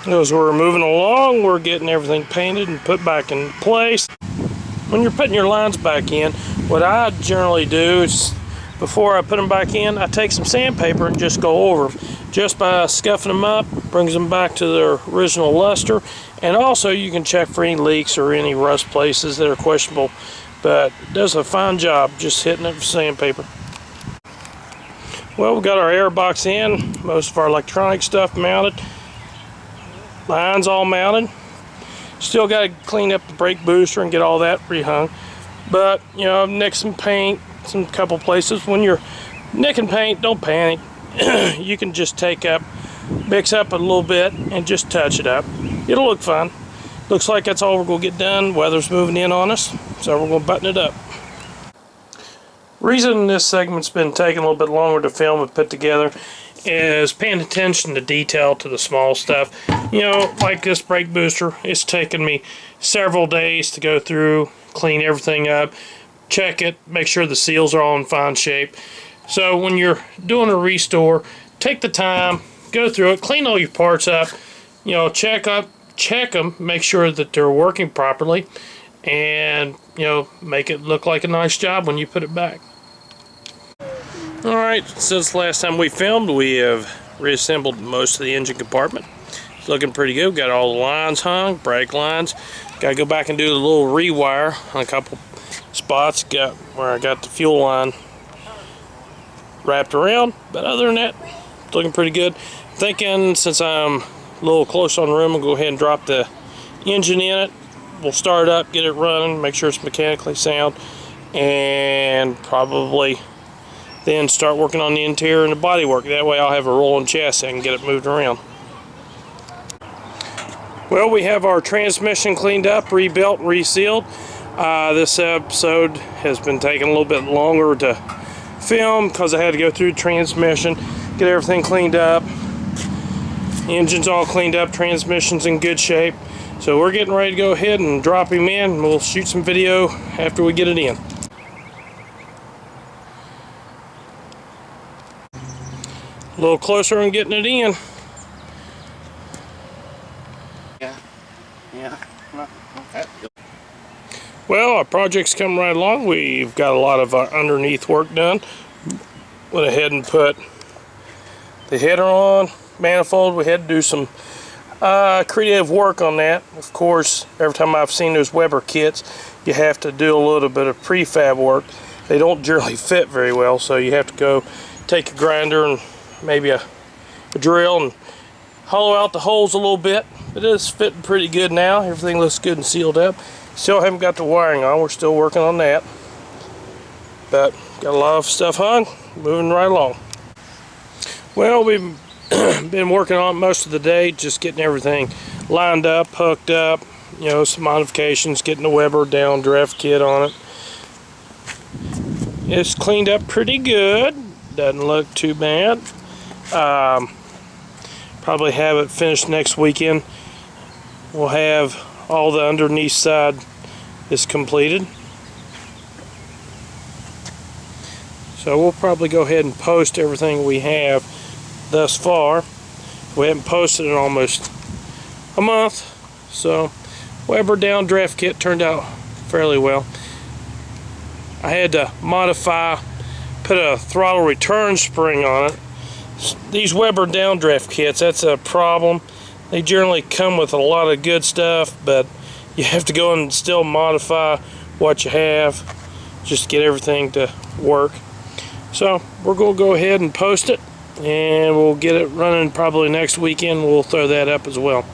As we're moving along, we're getting everything painted and put back in place. When you're putting your lines back in, what I generally do is, before I put them back in, I take some sandpaper and just go over them. Just by scuffing them up, brings them back to their original luster. And also you can check for any leaks or any rust places that are questionable. But it does a fine job just hitting it with sandpaper. Well, we've got our air box in, most of our electronic stuff mounted. Lines all mounted. Still got to clean up the brake booster and get all that rehung. But, you know, I've nicked some paint, some couple places. When you're nicking paint, don't panic. You can just mix up a little bit and just touch it up. It'll look fine. Looks like that's all we're going to get done. Weather's moving in on us, so we're going to button it up. Reason this segment's been taking a little bit longer to film and put together is paying attention to detail, to the small stuff. You know, like this brake booster, it's taken me several days to go through, clean everything up, check it, make sure the seals are all in fine shape. So when you're doing a restore, take the time, go through it, clean all your parts up, you know, check them, make sure that they're working properly, and, you know, make it look like a nice job when you put it back. Alright, since the last time we filmed, we have reassembled most of the engine compartment. It's looking pretty good. We've got all the lines hung, brake lines. Got to go back and do a little rewire on a couple spots. Got where I got the fuel line wrapped around, but other than that, it's looking pretty good. Thinking since I'm a little close on room, I'll go ahead and drop the engine in it. We'll start it up, get it running, make sure it's mechanically sound, and probably then start working on the interior and the body work. That way I'll have a rolling chassis and get it moved around. Well, we have our transmission cleaned up, rebuilt, resealed. This episode has been taking a little bit longer to film because I had to go through the transmission, get everything cleaned up. Engine's all cleaned up, transmission's in good shape. So we're getting ready to go ahead and drop him in, and we'll shoot some video after we get it in. A little closer on getting it in. Yeah. Well, our project's coming right along. We've got a lot of underneath work done. Went ahead and put the header on, manifold. We had to do some creative work on that. Of course, every time I've seen those Weber kits, you have to do a little bit of prefab work. They don't generally fit very well, so you have to go take a grinder and maybe a drill and hollow out the holes a little bit. It is fitting pretty good now. Everything looks good and sealed up. Still haven't got the wiring on. We're still working on that. But got a lot of stuff hung, moving right along. Well, we've been working on it most of the day, just getting everything lined up, hooked up, you know, some modifications, getting the Weber down draft kit on it. It's cleaned up pretty good. Doesn't look too bad. Probably have it finished next weekend. We'll have all the underneath side is completed. So we'll probably go ahead and post everything we have thus far. We haven't posted in almost a month. So Weber down draft kit turned out fairly well. I had to modify, put a throttle return spring on it. These Weber downdraft kits, that's a problem. They generally come with a lot of good stuff, but you have to go and still modify what you have just to get everything to work. So we're going to go ahead and post it, and we'll get it running probably next weekend. We'll throw that up as well.